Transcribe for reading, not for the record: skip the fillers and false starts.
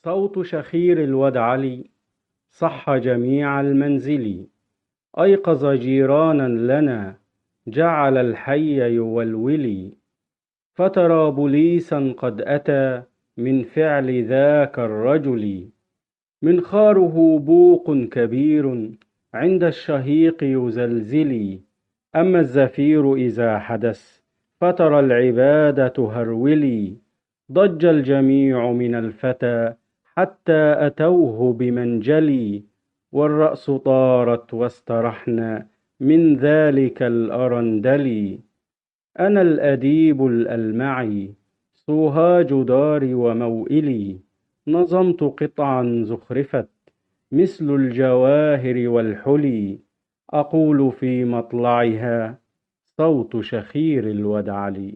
صوت شخير الودعل صح جميع المنزل. أيقظ جيرانا لنا، جعل الحي يولولي. فترى بوليسا قد أتى من فعل ذاك الرجل. منخاره بوق كبير عند الشهيق يزلزلي. أما الزفير إذا حدث فترى العباد تهرولي. ضج الجميع من الفتى حتى أتوه بمنجلي. والرأس طارت واسترحنا من ذلك الأرندل. أنا الأديب الألمعي صوهاج داري وموئلي. نظمت قطعا زخرفت مثل الجواهر والحلي. أقول في مطلعها صوت شخير الودعل.